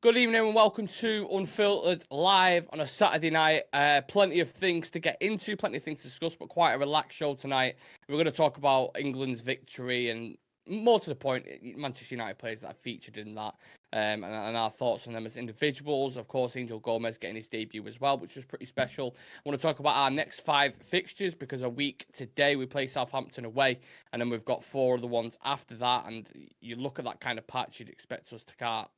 Good evening and welcome to Unfiltered live on a Saturday night. Plenty of things to get into, plenty of things to discuss, but quite a relaxed show tonight. We're going to talk about England's victory and, more to the point, Manchester United players that are featured in that, and our thoughts on them as individuals. Of course, Angel Gomez getting his debut as well, which was pretty special. I want to talk about our next 5 fixtures because a week today we play Southampton away, and then we've got 4 other ones after that. And you look at that kind of patch, you'd expect us to start,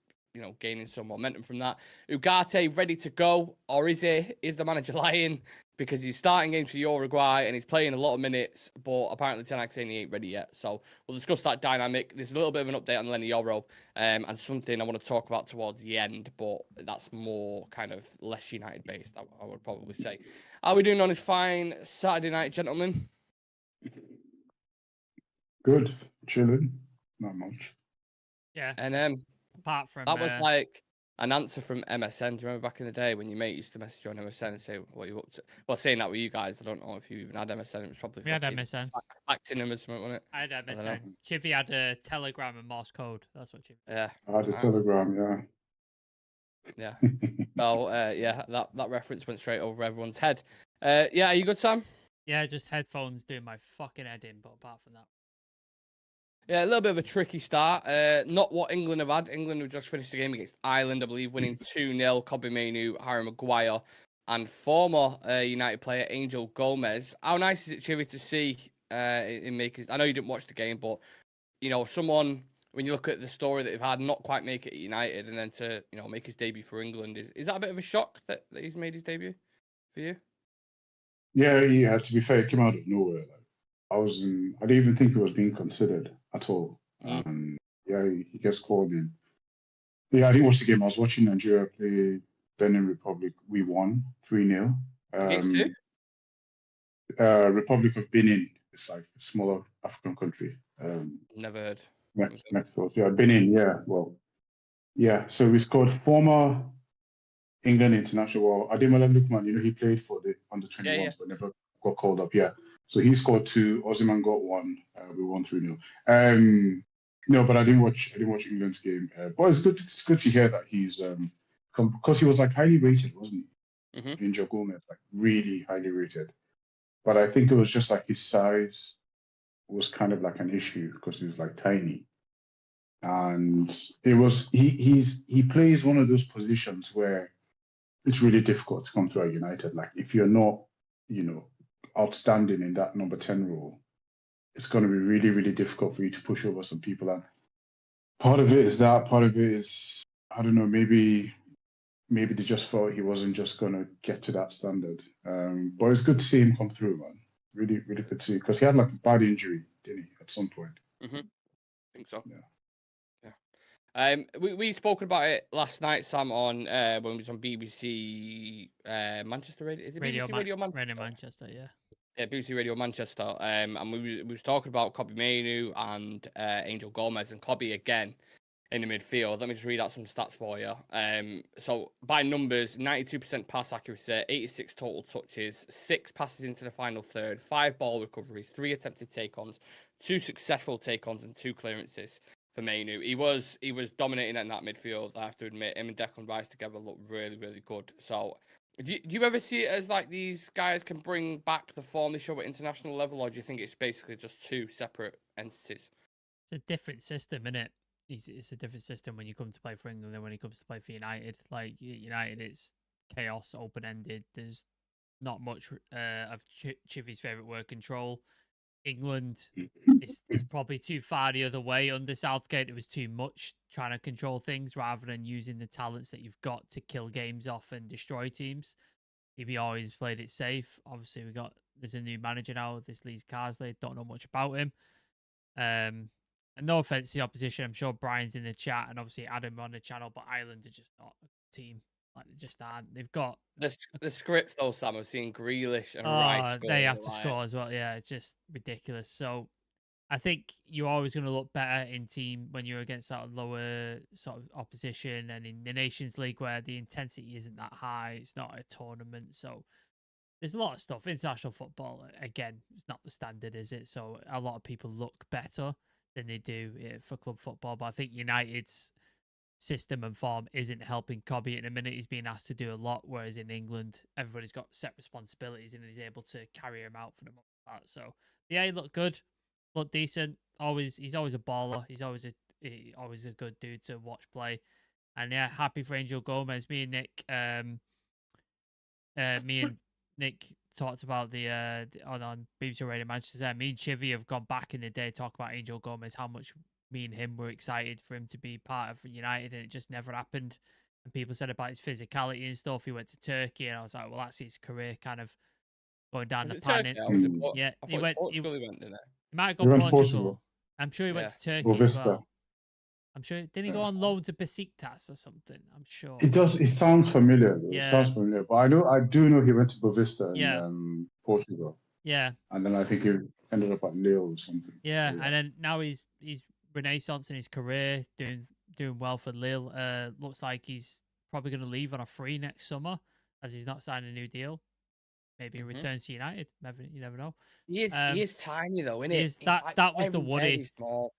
gaining some momentum from that. Ugarte ready to go, or is he? Is the manager lying? Because he's starting games for Uruguay and he's playing a lot of minutes, but apparently Ten Hag saying he ain't ready yet. So we'll discuss that dynamic. There's a little bit of an update on Leny Yoro, and something I want to talk about towards the end, but that's more kind of less United based, I would probably say. How are we doing on this fine Saturday night, gentlemen? Good, chilling, not much. Yeah. And apart from that was like an answer from MSN. Do you remember back in the day when your mate used to message you on MSN and say what you up to? Well, saying that with you guys, I don't know if you even had MSN. It was probably we had MSN. Acting him or something, wasn't it? I had MSN. Chivy had a Telegram and Morse code. That's what Chivy. Yeah. I had a Telegram, yeah. So yeah, that reference went straight over everyone's head. Yeah, are you good, Sam? Yeah, just headphones doing my fucking head in, but apart from that. Yeah, a little bit of a tricky start. Not what England have had. England have just finished the game against Ireland, I believe, winning 2-0. Kobbie Mainoo, Harry Maguire, and former United player Angel Gomez. How nice is it, Chivy, to see in makers? I know you didn't watch the game, but someone, when you look at the story that they've had, not quite make it at United, and then to make his debut for England, is that a bit of a shock that he's made his debut for you? Yeah, he had. To be fair, he came out of nowhere. Like, I didn't even think he was being considered at all. And yeah, he gets called in. Yeah, I didn't watch the game. I was watching Nigeria play Benin Republic. We won 3-0. Against who? Republic of Benin. It's like a smaller African country. Never heard. Next to us. Yeah, Benin. Yeah, well, yeah. So we scored former England international. Well, Ademola Lookman, he played for the under-21s, but never got called up. Yeah. So he scored 2. Osimhen got 1. We won 3-0. No, but I didn't watch England's game. But it's good to hear that he's because he was like highly rated, wasn't he? Mm-hmm. Angel Gomez, like really highly rated. But I think it was just like his size was kind of like an issue because he's like tiny. And it was he plays one of those positions where it's really difficult to come through at United. Like if you're not, outstanding in that number 10 role, it's going to be really, really difficult for you to push over some people. And part of it is that. Part of it is, I don't know, maybe they just thought he wasn't just going to get to that standard. But it's good to see him come through, man. Really, really good to see, because he had like a bad injury, didn't he, at some point? Mm-hmm. I think so. Yeah. We spoke about it last night, Sam, on when we was on BBC Manchester Radio. Is it BBC Radio Manchester? Radio Manchester, yeah. Yeah, BBC Radio Manchester. And we was talking about Kobbie Mainoo and Angel Gomez, and Kobbie again in the midfield. Let me just read out some stats for you. So by numbers, 92% pass accuracy, 86 total touches, 6 passes into the final third, 5 ball recoveries, 3 attempted take-ons, 2 successful take-ons, and 2 clearances for Mainoo. He was dominating in that midfield, I have to admit. Him and Declan Rice together look really, really good. So do you ever see it as like these guys can bring back the form they show at international level, or do you think it's basically just 2 separate entities? It's a different system, isn't it? It's a different system when you come to play for England than when he comes to play for United. Like United, it's chaos, open-ended. There's not much of Chivy's favourite word, control. England is probably too far the other way. Under Southgate, it was too much trying to control things rather than using the talents that you've got to kill games off and destroy teams. He always played it safe. Obviously, there's a new manager now, this Lee Carsley. Don't know much about him. And no offense to the opposition, I'm sure Brian's in the chat and obviously Adam on the channel, but Ireland are just not a team. Like they just aren't. They've got the script though, Sam. I've seen Grealish and Rice score. They have to score as well. Yeah, it's just ridiculous. So I think you're always going to look better in team when you're against sort of lower sort of opposition, and in the Nations League where the intensity isn't that high. It's not a tournament, so there's a lot of stuff. International football, again, it's not the standard, is it? So a lot of people look better than they do for club football. But I think United's system and form isn't helping Cobby at the minute. He's being asked to do a lot, whereas in England, everybody's got set responsibilities and he's able to carry him out for the most part. So yeah, he looked good, looked decent. He's always a baller. He's always a good dude to watch play. And yeah, happy for Angel Gomez. Me and Nick talked about the on BBC Radio Manchester. Me and Chivy have gone back in the day talk about Angel Gomez, how much me and him were excited for him to be part of United, and it just never happened. And people said about his physicality and stuff. He went to Turkey, and I was like, well, that's his career kind of going down the pan. Yeah, he went. Portugal, he went, didn't he might have gone Portugal. I'm sure he went to Turkey as well. I'm sure. Didn't he go on loan to Besiktas or something? I'm sure. It does. It sounds familiar. Yeah. It sounds familiar. But I do know he went to Bovista in Portugal. Yeah. And then I think he ended up at Lille or something. Yeah, and then now he's renaissance in his career, doing well for Lille. Looks like he's probably going to leave on a free next summer, as he's not signing a new deal. Maybe he returns to United. You never know. He is tiny though, isn't he? That was the worry.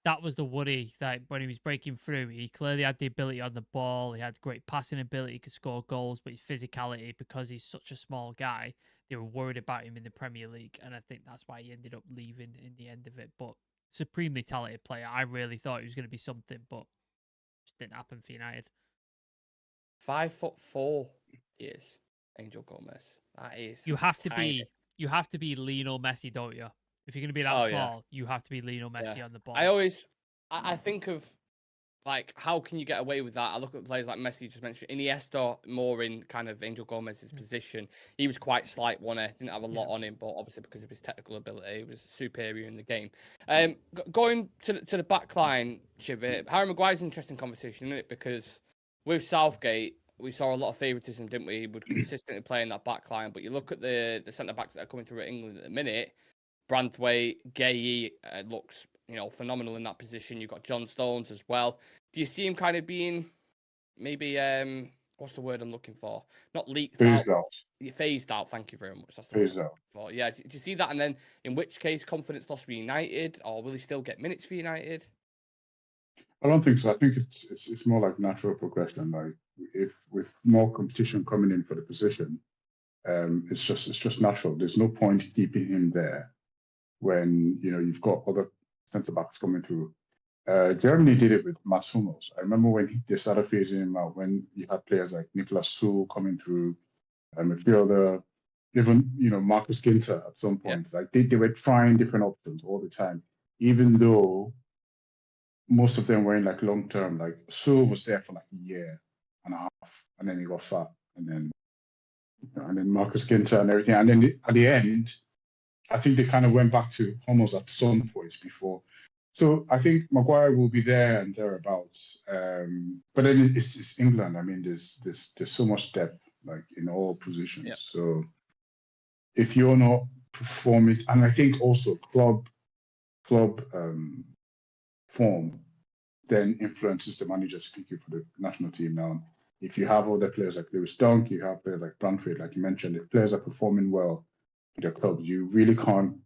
That was the worry that when he was breaking through, he clearly had the ability on the ball. He had great passing ability, he could score goals, but his physicality, because he's such a small guy, they were worried about him in the Premier League, and I think that's why he ended up leaving in the end of it. But supremely talented player. I really thought he was going to be something, but just didn't happen for United. 5'4" he is, Angel Gomez. That is. You have to be Lionel Messi, don't you? If you're going to be that small, you have to be Lionel Messi on the ball. I think of, like, how can you get away with that? I look at players like Messi, you just mentioned, Iniesta, more in kind of Angel Gomez's position. He was quite slight, didn't have a lot on him, but obviously because of his technical ability, he was superior in the game. Going to the back line, Chivy, Harry Maguire's an interesting conversation, isn't it? Because with Southgate, we saw a lot of favouritism, didn't we? He would consistently play in that back line, but you look at the centre-backs that are coming through at England at the minute, Branthwaite, Gueye looks, phenomenal in that position. You've got John Stones as well. Do you see him kind of being maybe, what's the word I'm looking for? Not leaked out. Phased out, thank you very much. That's the phased out. For. Yeah, do you see that? And then in which case, confidence lost for United, or will he still get minutes for United? I don't think so. I think it's more like natural progression. Like if with more competition coming in for the position, it's just natural. There's no point keeping him there when you've got other centre backs coming through. Germany did it with Mats Hummels. I remember when they started phasing him out, when you had players like Niklas Süle coming through, a few other, even Marcus Ginter at some point. Yeah. Like they were trying different options all the time, even though most of them were in like long term. Like Süle was there for like a year and a half, and then he got fat, and then Marcus Ginter and everything, and then at the end, I think they kind of went back to Hummels at some point before. So I think Maguire will be there and thereabouts. But then it's England. I mean, there's so much depth, like in all positions. Yep. So if you're not performing, and I think also club form then influences the manager to pick you for the national team. Now, if you have other players like Lewis Dunk, you have players like Branthwaite, like you mentioned, if players are performing well in their clubs, you really can't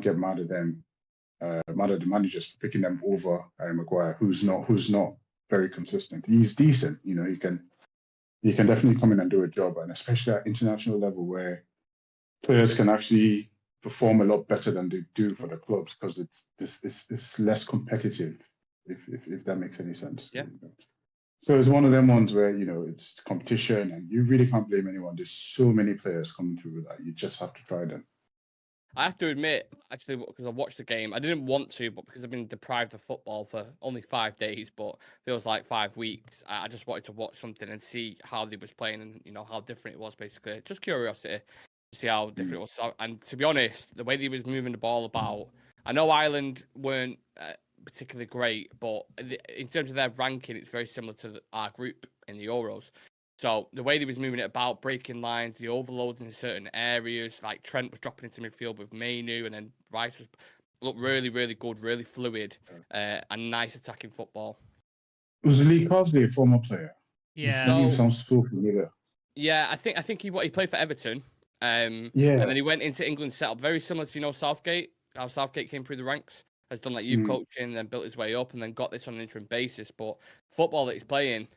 get mad at them. Mad at the managers for picking them over Maguire, who's not very consistent. He's decent, he can definitely come in and do a job, and especially at international level where players can actually perform a lot better than they do for the clubs because it's less competitive, if that makes any sense. Yeah. So it's one of them ones where it's competition, and you really can't blame anyone. There's so many players coming through that you just have to try them. I have to admit, actually, because I watched the game, I didn't want to, but because I've been deprived of football for only 5 days, but feels like 5 weeks, I just wanted to watch something and see how they was playing and, how different it was, basically. Just curiosity to see how different it was. And to be honest, the way they was moving the ball about, I know Ireland weren't particularly great, but in terms of their ranking, it's very similar to our group in the Euros. So the way he was moving it about, breaking lines, the overloads in certain areas, like Trent was dropping into midfield with Mainu, and then Rice looked really, really good, really fluid, and nice attacking football. Was Lee Carsley a former player? Yeah. His name sounds so familiar. Yeah, I think he played for Everton. And then he went into England, set up very similar to Southgate, how Southgate came through the ranks. has done like youth coaching, and then built his way up, and then got this on an interim basis. But football that he's playing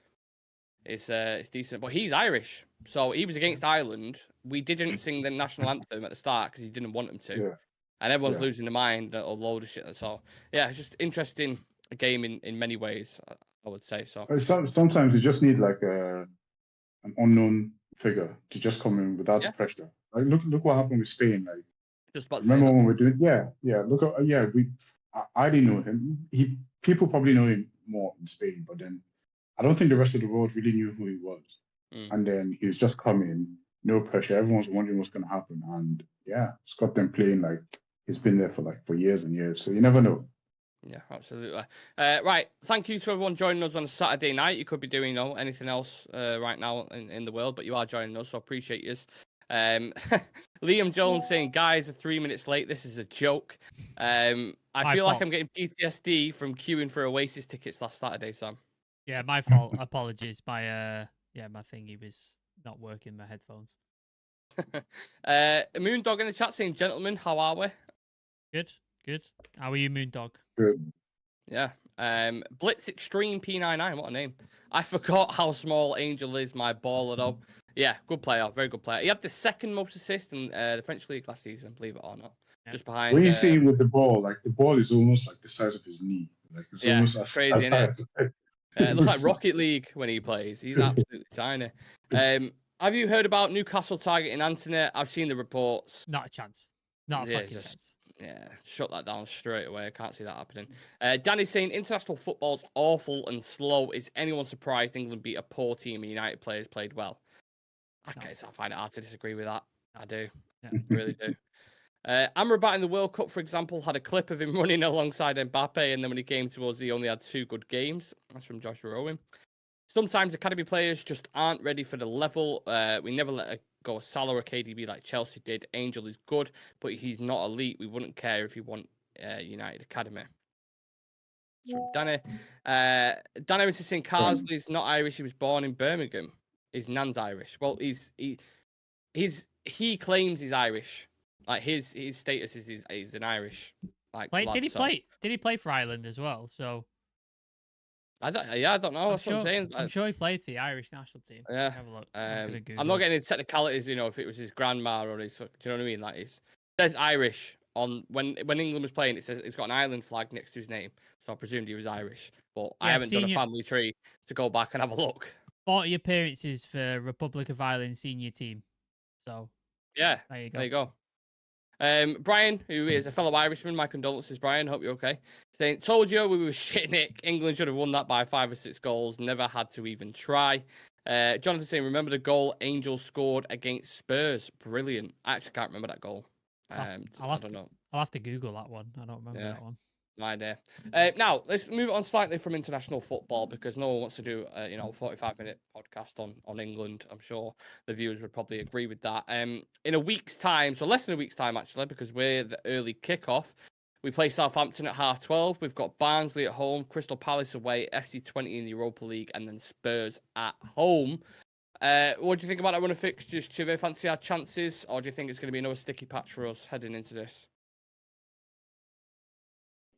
is it's decent. But he's Irish, so he was against Ireland. We didn't sing the national anthem at the start because he didn't want them to, and everyone's losing their mind or load of shit. So yeah, it's just interesting game in many ways, I would say. So sometimes you just need like an unknown figure to just come in without the pressure. Like look what happened with Spain. Like just about remember when we're doing look at I didn't know him. People probably know him more in Spain, but then I don't think the rest of the world really knew who he was. And then he's just come in, no pressure. Everyone's wondering what's going to happen, and it's got them playing like he's been there for years and years. So you never know. Yeah, absolutely. Right. Thank you to everyone joining us on a Saturday night. You could be doing anything else right now in the world, but you are joining us, so appreciate you. Liam Jones saying, guys, are 3 minutes late. This is a joke. I feel like I'm getting PTSD from queuing for Oasis tickets last Saturday, Sam. Yeah, my fault. Apologies. My thingy was not working, my headphones. Moondog in the chat saying, gentlemen, how are we? Good. How are you, Moondog? Good. Yeah. Blitz Extreme P99, what a name. I forgot how small Angel is, my baller though. Yeah, good player, very good player. He had the second most assists in the French League last season, believe it or not. Yeah. Just behind. When you see him with the ball, like the ball is almost like the size of his knee. Like it's almost crazy, as high. It looks like Rocket League when he plays. He's absolutely tiny. Have you heard about Newcastle targeting Anthony? I've seen the reports. Not a chance. Not a fucking chance. Yeah, shut that down straight away. I can't see that happening. Danny's saying international football's awful and slow. Is anyone surprised England beat a poor team and United players played well? I guess I find it hard to disagree with that. I do. Yeah, I really do. Amrabat in the World Cup, for example, had a clip of him running alongside Mbappe, and then when he came towards, he only had 2 good games. That's from Joshua Owen. Sometimes academy players just aren't ready for the level. We never let go Salah or KDB like Chelsea did. Angel is good, but he's not elite. We wouldn't care if he won United Academy. It's from Danny. Danny was saying Carsley's not Irish. He was born in Birmingham. His nan's Irish. Well, he claims he's Irish. Like his status is he's an Irish. Like did he play? Did he play for Ireland as well? So I don't know. That's what I'm saying. I'm sure he played for the Irish national team. Yeah. Have a look. I'm not getting into technicalities. If it was his grandma or his, do you know what I mean? Like it says Irish on when England was playing. It says it's got an Ireland flag next to his name, so I presumed he was Irish. But I haven't done a family tree to go back and have a look. 40 appearances for Republic of Ireland senior team. So yeah, there you go. There you go. Brian, who is a fellow Irishman, my condolences, Brian. Hope you're okay. Saying, told you we were shitting it. England should have won that by 5 or 6 goals. Never had to even try. Jonathan saying, remember the goal Angel scored against Spurs? Brilliant. I actually can't remember that goal. I don't know. I'll have to Google that one. I don't remember that one. No idea. Now, let's move on slightly from international football because no one wants to do a 45-minute podcast on England. I'm sure the viewers would probably agree with that. In a week's time, so less than a week's time actually, because we're the early kickoff. We play Southampton at 12:30. We've got Barnsley at home, Crystal Palace away, FC20 in the Europa League, and then Spurs at home. What do you think about that run of fixtures? Do you fancy our chances, or do you think it's going to be another sticky patch for us heading into this?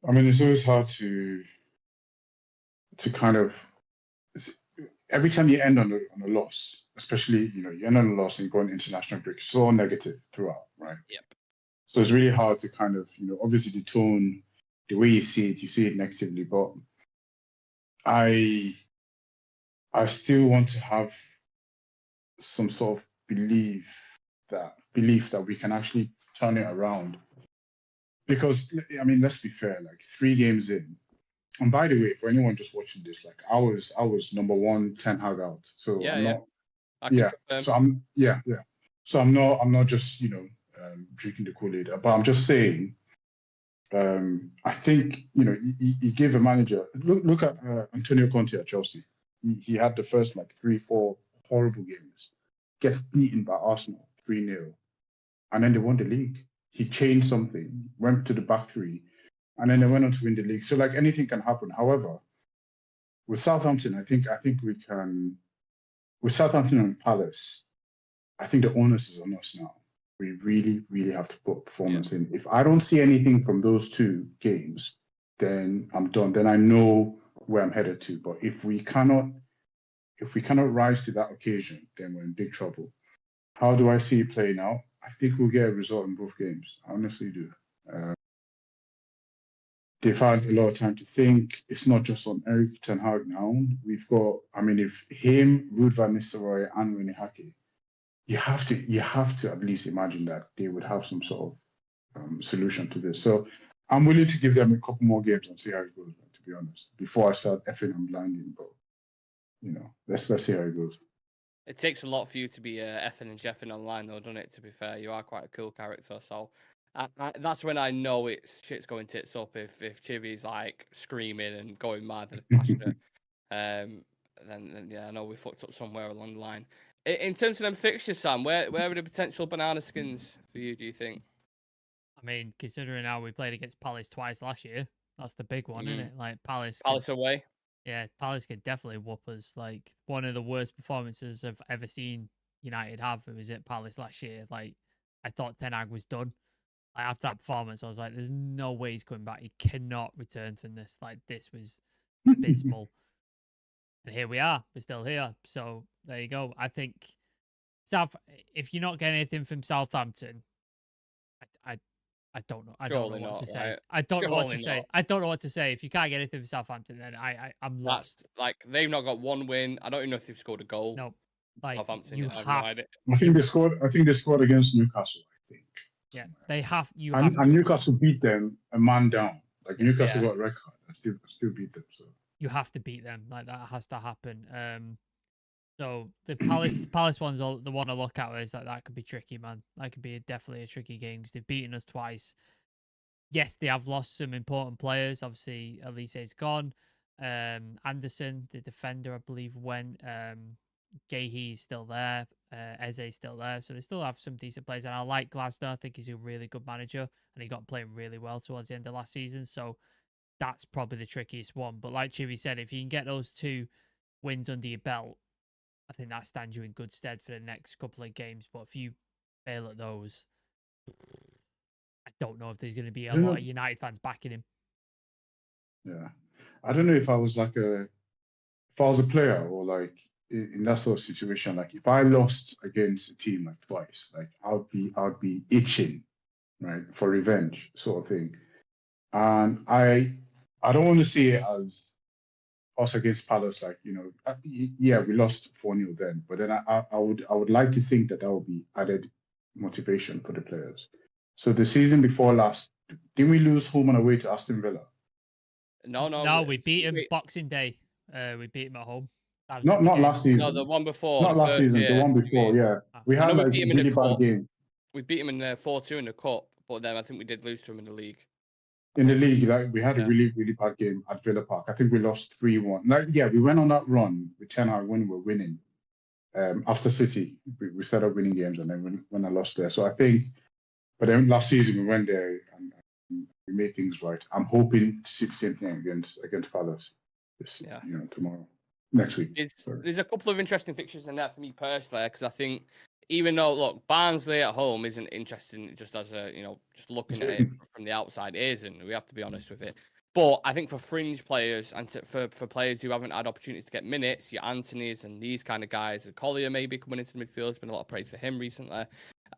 I mean, it's always hard to kind of, every time you end on a loss, especially, you end on a loss and you go on international break, it's all negative throughout, right? Yep. So it's really hard to kind of, obviously the tone, the way you see it negatively, but I still want to have some sort of belief that we can actually turn it around. Because, I mean, let's be fair, like 3 games in. And by the way, for anyone just watching this, like I was number 1 Ten Hag out. So So I'm not just, drinking the Kool-Aid. But I'm just saying, I think, you give a manager, look at Antonio Conte at Chelsea. He had the first 3-4 horrible games, gets beaten by Arsenal 3-0, and then they won the league. He changed something, went to the back 3, and then they went on to win the league. So anything can happen. However, with Southampton, I think we can. With Southampton and Palace, I think the onus is on us now. We really, really have to put performance in. If I don't see anything from those 2 games, then I'm done. Then I know where I'm headed to. But if we cannot rise to that occasion, then we're in big trouble. How do I see it playing out? I think we'll get a result in both games. I honestly do. They've had a lot of time to think. It's not just on Erik ten Hag now. We've got, I mean, if him, Ruud van Nistelrooy, and René Hake, you have to at least imagine that they would have some sort of solution to this. So I'm willing to give them a couple more games and see how it goes, to be honest, before I start effing and blinding. But, let's see how it goes. It takes a lot for you to be effing and jeffing online, though, doesn't it? To be fair, you are quite a cool character, so that's when I know shit's going tits up. If Chivy's like screaming and going mad and passionate, then yeah, I know we fucked up somewhere along the line. In terms of them fixtures, Sam, where are the potential banana skins for you? Do you think? I mean, considering how we played against Palace twice last year, that's the big one, isn't it? Like Palace away. Yeah, Palace could definitely whoop us. Like one of the worst performances I've ever seen United have. It was at Palace last year. Like I thought Ten Hag was done. Like, after that performance, I was like, "There's no way he's coming back. He cannot return from this. Like this was abysmal." And here we are. We're still here. So there you go. I think if you're not getting anything from Southampton, I don't know. I don't know what to say. I don't know what to say. I don't know what to say. If you can't get anything from Southampton, then I'm lost. Like they've not got one win. I don't even know if they've scored a goal. No, like Southampton. you have. I think they scored against Newcastle. I think. Yeah, they have. And Newcastle beat them a man down. Like Newcastle got a red card. I still beat them. So you have to beat them. Like that has to happen. So the Palace one's the one I look at is that could be tricky, man. That could be definitely a tricky game because they've beaten us twice. Yes, they have lost some important players. Obviously, Elise's gone. Anderson, the defender, I believe, went. Gahey's still there. Eze's still there. So they still have some decent players. And I like Glasner. I think he's a really good manager. And he got playing really well towards the end of last season. So that's probably the trickiest one. But like Chivy said, if you can get those 2 wins under your belt, I think that stands you in good stead for the next couple of games. But if you fail at those, I don't know if there's going to be a lot of United fans backing him. Yeah. I don't know if I was a player or like in that sort of situation, like if I lost against a team like twice, like I'd be itching, right, for revenge sort of thing. And I don't want to see it as us against Palace, like, yeah, we lost 4-0 then, but then I would like to think that would be added motivation for the players. So the season before last, didn't we lose home and away to Aston Villa? No, we beat him Boxing Day. We beat him at home. Not last season. No, the one before. Not last season. The one before. Yeah, we had like a really bad game. We beat him in 4-2 in the cup, but then I think we did lose to him in the league. In the league, like we had a really, really bad game at Villa Park. I think we lost 3-1. Like, yeah, we went on that run with Ten Hag when we were winning. After City, we started winning games, and then when I lost there. So I think, but then last season we went there and we made things right. I'm hoping to see the same thing against Palace tomorrow, next week. There's a couple of interesting fixtures in there for me personally, because I think even though, look, Barnsley at home isn't interesting just as a, just looking at it from the outside, it isn't. We have to be honest with it. But I think for fringe players and for players who haven't had opportunities to get minutes, your Anthony's and these kind of guys, and Collier maybe coming into the midfield, there's been a lot of praise for him recently.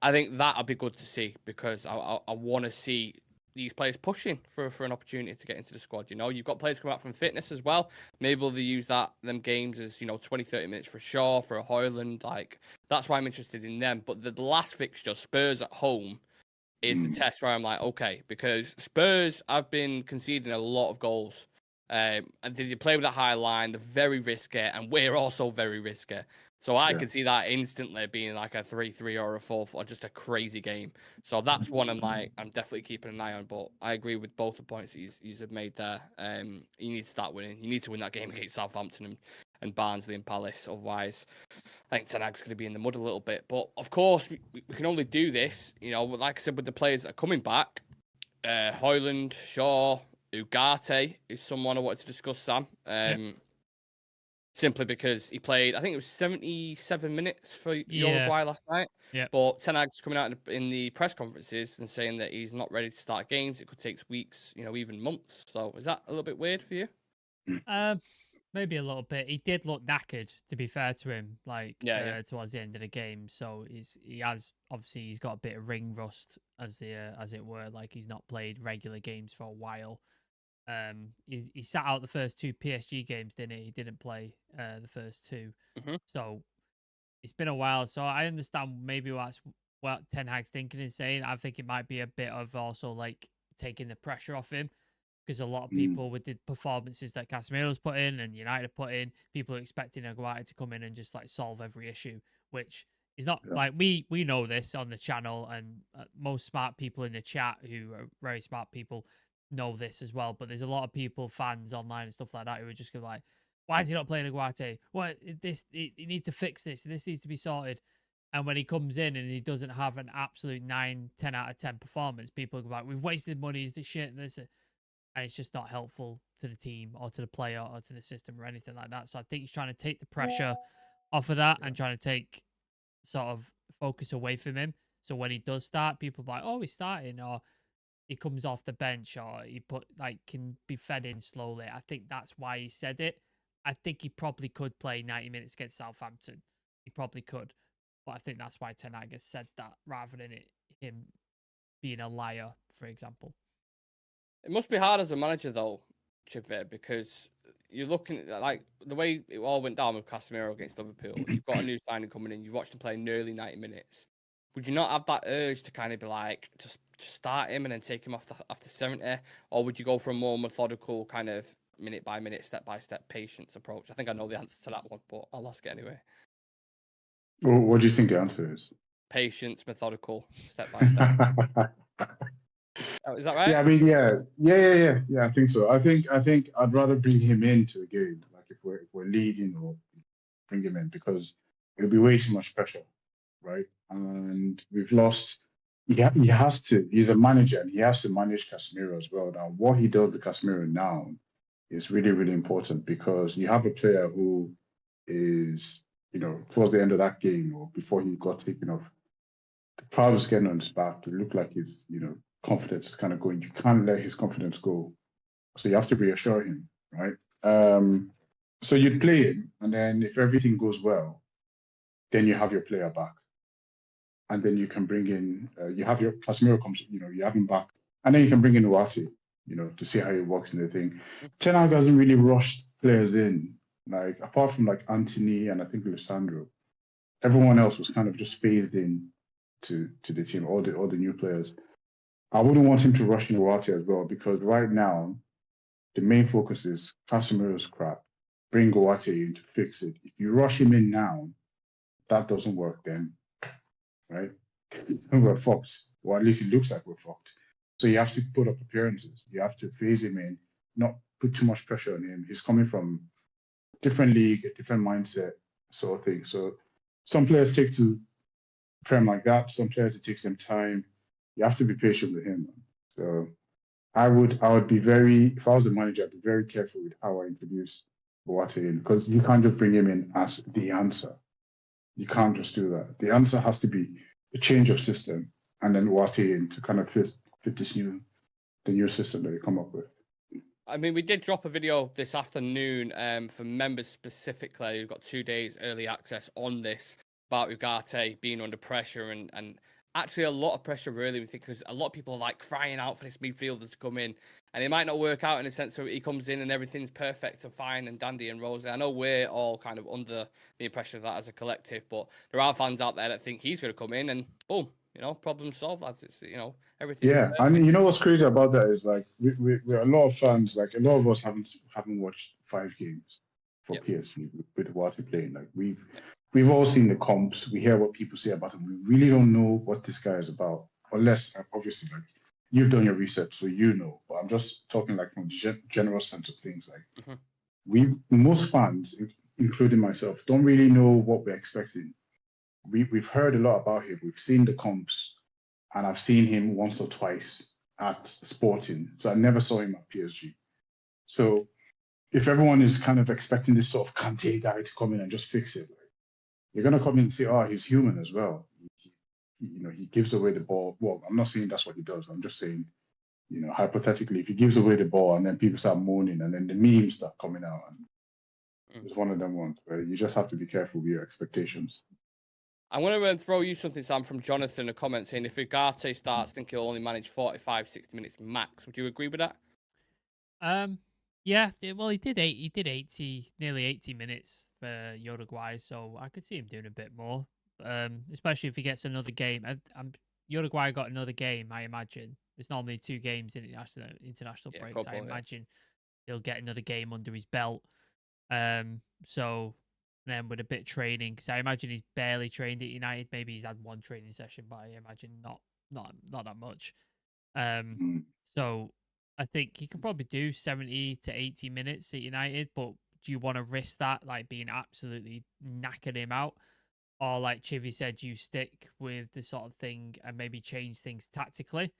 I think that'll be good to see because I want to see these players pushing for an opportunity to get into the squad. You've got players coming out from fitness as well. Maybe they'll use them games as 20, 30 minutes for Shaw, for a Højlund. Like that's why I'm interested in them. But the last fixture, Spurs at home, is the test where I'm like, okay, because Spurs have been conceding a lot of goals. And they play with a high line. They're very risky, and we're also very risky. So I can see that instantly being like a 3-3 or a 4 or just a crazy game. So that's one I'm definitely keeping an eye on. But I agree with both the points that he's made there. You need to start winning. You need to win that game against Southampton and Barnsley and Palace. Otherwise, I think Ten Hag's going to be in the mud a little bit. But of course, we can only do this, like I said, with the players that are coming back. Højlund, Shaw, Ugarte is someone I wanted to discuss, Sam. simply because he played, I think it was 77 minutes for Uruguay last night. Yeah. But Ten Hag's coming out in the press conferences and saying that he's not ready to start games. It could take weeks, even months. So is that a little bit weird for you? Maybe a little bit. He did look knackered, to be fair to him, towards the end of the game. So he's got a bit of ring rust, as it were. Like, he's not played regular games for a while. He sat out the first 2 PSG games, didn't he? He didn't play the first 2. So it's been a while. So I understand maybe what Ten Hag's thinking and saying. I think it might be a bit of also like taking the pressure off him, because a lot of people with the performances that Casemiro's put in and United put in, people are expecting Ugarte to come in and just like solve every issue, which is not like we know this on the channel, and most smart people in the chat who are very smart people know this as well. But there's a lot of people, fans online and stuff like that, who are just gonna like, why is he not playing Ugarte? What he needs to fix this. This needs to be sorted. And when he comes in and he doesn't have an absolute 9, 10 out of 10 performance, people are like, we've wasted money. Is this shit? And it's just not helpful to the team or to the player or to the system or anything like that. So I think he's trying to take the pressure off of that and trying to take sort of focus away from him. So when he does start, people are like, oh, he's starting, or he comes off the bench, or he can be fed in slowly. I think that's why he said it. I think he probably could play 90 minutes against Southampton. He probably could. But I think that's why Ten Hag has said that, rather than him being a liar, for example. It must be hard as a manager, though, Civir, because you're looking at like the way it all went down with Casemiro against Liverpool. You've got a new signing coming in. You've watched him play nearly 90 minutes. Would you not have that urge to kind of be like, just start him and then take him off after 70? Or would you go for a more methodical kind of minute by minute, step by step patience approach? I think I know the answer to that one, but I'll ask it anyway. Well, what do you think the answer is? Patience, methodical, step by step. Is that right? Yeah, I mean, yeah. I think so. I think I'd rather bring him into a game, like if we're leading, or bring him in, because it'll be way too much pressure, right? And we've lost. He has to. He's a manager, and he has to manage Casemiro as well. Now, what he does with Casemiro now is really, really important, because you have a player who is, towards the end of that game or before he got taken off, the crowd was getting on his back. It looked like his, confidence kind of going. You can't let his confidence go. So you have to reassure him, right? So you play him, and then if everything goes well, then you have your player back. And then you can bring in, you have your Casemiro comes, you have him back. And then you can bring in Ugarte, to see how he works in the thing. Ten Hag hasn't really rushed players in, like apart from like Anthony and I think Lissandro. Everyone else was kind of just phased in to the team, all the new players. I wouldn't want him to rush in Ugarte as well, because right now, the main focus is Casemiro's crap. Bring Ugarte in to fix it. If you rush him in now, that doesn't work then, right? We're fucked. Or at least it looks like we're fucked. So you have to put up appearances. You have to phase him in, not put too much pressure on him. He's coming from a different league, a different mindset sort of thing. So some players take to Prem like that. Some players, it takes them time. You have to be patient with him. So I would be very, if I was the manager, I'd be very careful with how I introduce Ugarte in, because you can't just bring him in as the answer. You can't just do that. The answer has to be a change of system, and then Ugarte in to kind of fit the new system that you come up with. I mean, we did drop a video this afternoon for members specifically. We've got 2 days early access on this about Ugarte being under pressure and actually a lot of pressure, really, because a lot of people are like crying out for this midfielder to come in, and it might not work out in a sense that he comes in and everything's perfect and fine and dandy and rosy. I know we're all kind of under the impression of that as a collective, but there are fans out there that think he's going to come in and boom, problem solved, lads. It's everything. Yeah, and what's crazy about that is like we're a lot of fans, like a lot of us haven't watched 5 games for PSG with Ugarte playing. Like we've all seen the comps. We hear what people say about him. We really don't know what this guy is about, unless obviously like you've done your research, so you know. But I'm just talking like from the general sense of things. Like most fans, including myself, don't really know what we're expecting. We've heard a lot about him. We've seen the comps, and I've seen him once or twice at Sporting. So I never saw him at PSG. So if everyone is kind of expecting this sort of Kante guy to come in and just fix it, like, you're gonna come in and say, "Oh, he's human as well." He gives away the ball. Well, I'm not saying that's what he does. I'm just saying, hypothetically, if he gives away the ball and then people start moaning and then the memes start coming out, and it's one of them ones where you just have to be careful with your expectations. I'm going to throw you something, Sam, from Jonathan, a comment saying if Ugarte starts, I think he'll only manage 45, 60 minutes max. Would you agree with that? Yeah. Well, he did 80, nearly 80 minutes for Uruguay, so I could see him doing a bit more. Especially if he gets another game. Uruguay got another game, I imagine. There's normally 2 games in international breaks. I imagine he'll get another game under his belt. So then with a bit of training, because I imagine he's barely trained at United. Maybe he's had 1 training session, but I imagine not that much. So I think he could probably do 70 to 80 minutes at United, but do you want to risk that, like being absolutely knackered him out? Or like Chivy said, you stick with the sort of thing and maybe change things tactically,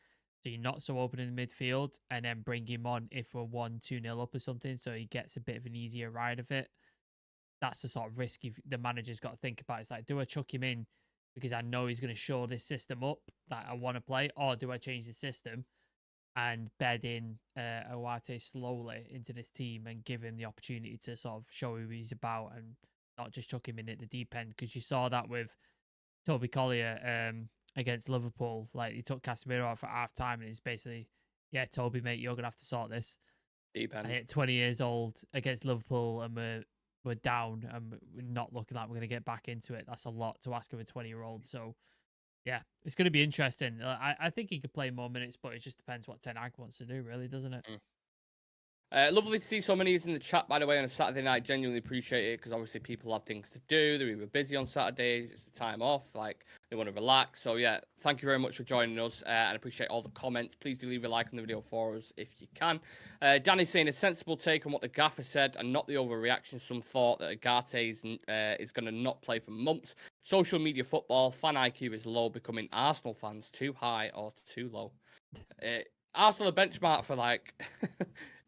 so you're not so open in the midfield, and then bring him on if we're 1-2-0 up or something, so he gets a bit of an easier ride of it. That's the sort of risk the manager's got to think about. It's like, do I chuck him in because I know he's going to show this system up that I want to play, or do I change the system and bed in Ugarte slowly into this team and give him the opportunity to sort of show who he's about and not just chuck him in at the deep end? Because you saw that with Toby Collier against Liverpool. Like, he took Casemiro off at half time and it's basically, yeah, Toby, mate, you're going to have to sort this. Deep end. I hit 20 years old against Liverpool and we're down and we're not looking like we're going to get back into it. That's a lot to ask of a 20-year-old. So, yeah, it's going to be interesting. I think he could play more minutes, but it just depends what Ten Hag wants to do, really, doesn't it? Lovely to see so many in the chat, by the way, on a Saturday night. Genuinely appreciate it, because obviously people have things to do. They're either busy on Saturdays, it's the time off, like they want to relax. So yeah, thank you very much for joining us, and appreciate all the comments. Please do leave a like on the video for us if you can. Danny's saying a sensible take on what the gaffer said and not the overreaction. Some thought that Ugarte is going to not play for months. Social media football, fan IQ is low, becoming Arsenal fans too high or too low. Arsenal are benchmark for like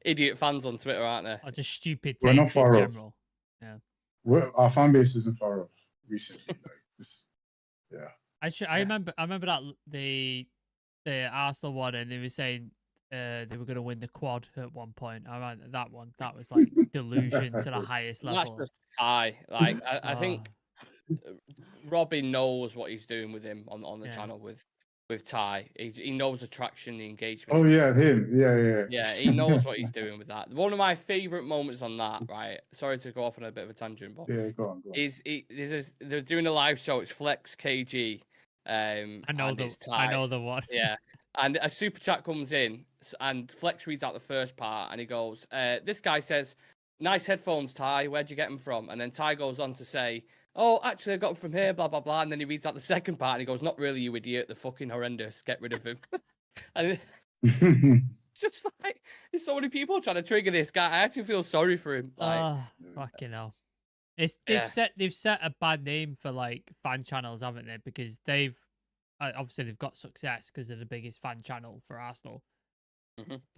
idiot fans on Twitter, aren't they? Or just stupid We're not takes in far off. general. Yeah. Our fan base isn't far off recently. Like this, yeah. I remember that the Arsenal one, and they were saying they were going to win the quad at one point. I mean, that was like delusion to the highest level. That's just high. Like I think Robbie knows what he's doing with him on the channel with Ty. He knows the traction, the engagement. Oh yeah, him. Yeah. Yeah, he knows what he's doing with that. One of my favorite moments on that, right? Sorry to go off on a bit of a tangent, but yeah, go on. They're doing a live show. It's Flex KG. I know the one. Yeah, and a super chat comes in, and Flex reads out the first part, and he goes, "This guy says, nice headphones, Ty. Where'd you get them from?" And then Ty goes on to say, "Oh, actually, I got them from here, blah, blah, blah." And then he reads out the second part and he goes, "Not really, you idiot. They're fucking horrendous. Get rid of him." And it's just like, there's so many people trying to trigger this guy. I actually feel sorry for him. Like, fucking hell. They've set a bad name for like fan channels, haven't they? Because they've obviously they've got success because they're the biggest fan channel for Arsenal.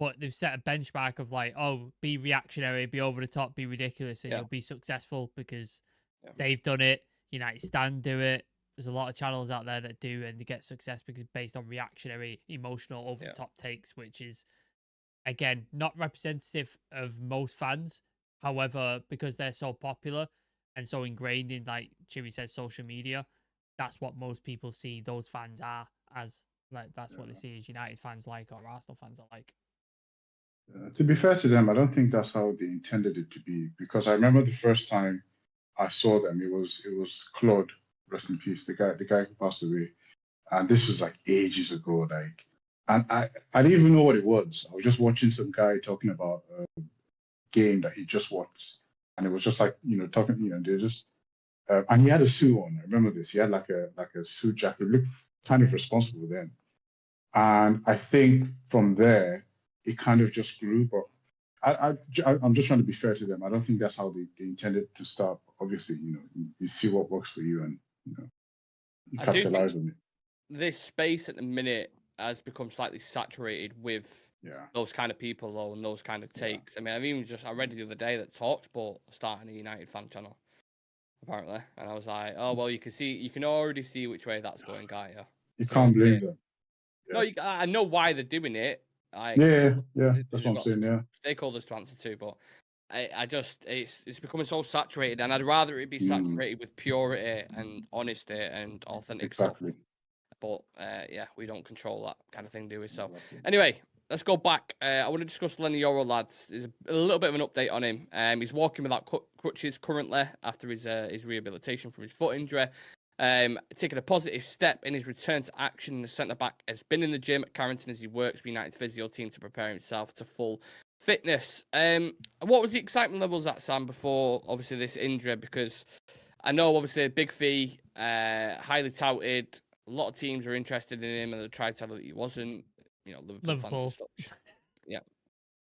But they've set a benchmark of like, oh, be reactionary, be over the top, be ridiculous, and you'll be successful because they've done it. United Stand do it. There's a lot of channels out there that do, and they get success because it's based on reactionary, emotional, over the top takes, which is, again, not representative of most fans. However, because they're so popular and so ingrained in, like Chivy says, social media, that's what most people see those fans are as. Like, that's what they see as United fans like, or Arsenal fans are like. To be fair to them, I don't think that's how they intended it to be, because I remember the first time I saw them, it was Claude, rest in peace, the guy who passed away, and this was like ages ago. Like, and I didn't even know what it was. I was just watching some guy talking about a game that he just watched, and it was just like, talking, they're just, and he had a suit on. I remember this. He had like a suit jacket. He looked kind of responsible then, and I think from there it kind of just grew. But I'm just trying to be fair to them. I don't think that's how they intended to start. Obviously, you see what works for you, and you capitalize on it. This space at the minute has become slightly saturated with those kind of people though, and those kind of takes. I mean, I read the other day that Talksport starting a United fan channel, apparently, and I was like, oh well, you can already see which way that's going, can't you? You can't blame them. No, I know why they're doing it. Yeah. That's what I'm saying. Yeah, stakeholders to answer to, but I just it's becoming so saturated, and I'd rather it be saturated with purity and honesty and authentic stuff. But we don't control that kind of thing, do we? So anyway, let's go back. I want to discuss Leny Yoro, lads. There's a little bit of an update on him. He's walking without crutches currently after his rehabilitation from his foot injury. Taking a positive step in his return to action. The centre-back has been in the gym at Carrington as he works with United's physio team to prepare himself to full fitness. What was the excitement levels at, Sam, before obviously this injury? Because I know obviously a big fee, highly touted. A lot of teams were interested in him, and they tried to tell that he wasn't. Liverpool fans and such. Yeah,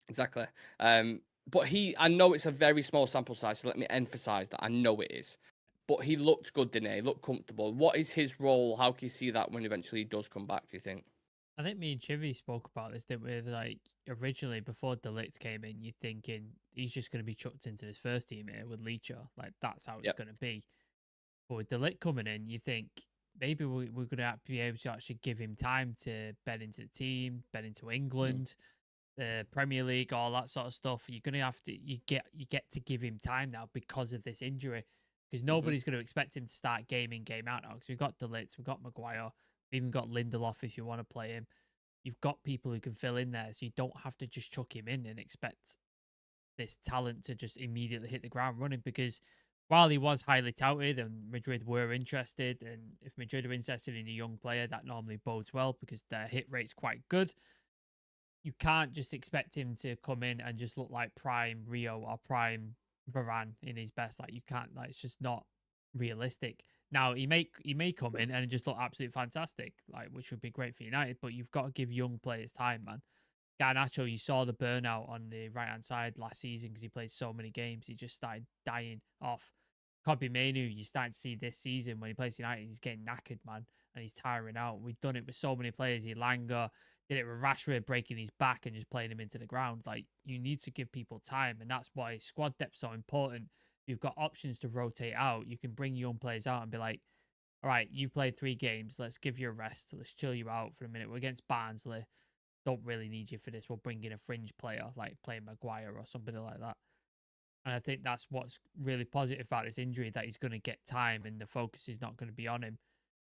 exactly. But I know it's a very small sample size, so let me emphasise that I know it is. But he looked good, didn't he? He looked comfortable. What is his role? How can you see that when eventually he does come back, do you think? I think me and Chivy spoke about this, didn't we? Like, originally, before De Ligt came in, you're thinking he's just going to be chucked into this first team here with Leacher. Like, that's how it's going to be. But with De Ligt coming in, you think maybe we're going to be able to actually give him time to bed into the team, bed into England, the Premier League, all that sort of stuff. You're going to have to, you get to give him time now because of this injury. Because nobody's going to expect him to start game in, game out now. Because we've got De Ligt, we've got Maguire, we've even got Lindelof if you want to play him. You've got people who can fill in there, so you don't have to just chuck him in and expect this talent to just immediately hit the ground running. Because while he was highly touted and Madrid were interested, and if Madrid are interested in a young player, that normally bodes well because their hit rate's quite good. You can't just expect him to come in and just look like prime Rio or prime Varane in his best. Like, you can't, like, it's just not realistic. Now he may come in and just look absolutely fantastic, like, which would be great for United, but you've got to give young players time, man. Garnacho, you saw the burnout on the right hand side last season because he played so many games. He just started dying off. Kobbie Mainoo, you starting to see this season when he plays United, he's getting knackered, man, and he's tiring out. We've done it with so many players. Elanga did it with Rashford breaking his back and just playing him into the ground. Like, you need to give people time, and that's why squad depth's so important. You've got options to rotate out. You can bring young players out and be like, all right, you played 3 games. Let's give you a rest. Let's chill you out for a minute. We're against Barnsley. Don't really need you for this. We'll bring in a fringe player, like playing Maguire or somebody like that. And I think that's what's really positive about this injury, that he's going to get time and the focus is not going to be on him.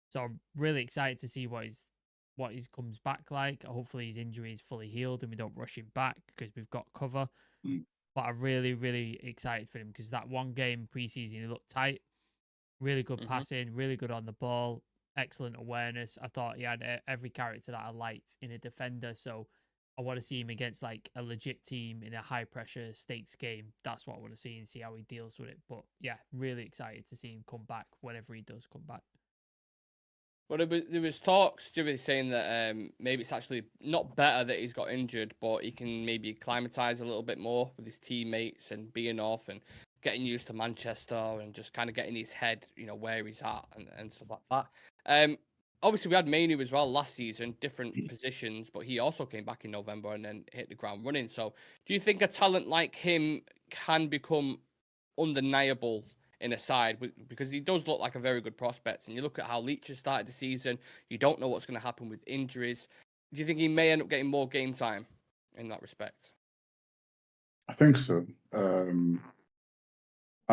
So I'm really excited to see what he comes back like. Hopefully his injury is fully healed and we don't rush him back because we've got cover. But I'm really, really excited for him because that one game preseason, he looked tight. Really good passing, really good on the ball, excellent awareness. I thought he had every character that I liked in a defender. So I want to see him against like a legit team in a high pressure stakes game. That's what I want to see and see how he deals with it. But yeah, really excited to see him come back whenever he does come back. Well, there was talks, Jimmy, saying that maybe it's actually not better that he's got injured, but he can maybe acclimatise a little bit more with his teammates and being off and getting used to Manchester and just kind of getting his head, where he's at and stuff like that. Obviously, we had Mainoo as well last season, different positions, but he also came back in November and then hit the ground running. So do you think a talent like him can become undeniable in a side, because he does look like a very good prospect, and you look at how Leach has started the season, you don't know what's going to happen with injuries. Do you think he may end up getting more game time in that respect? I think so. I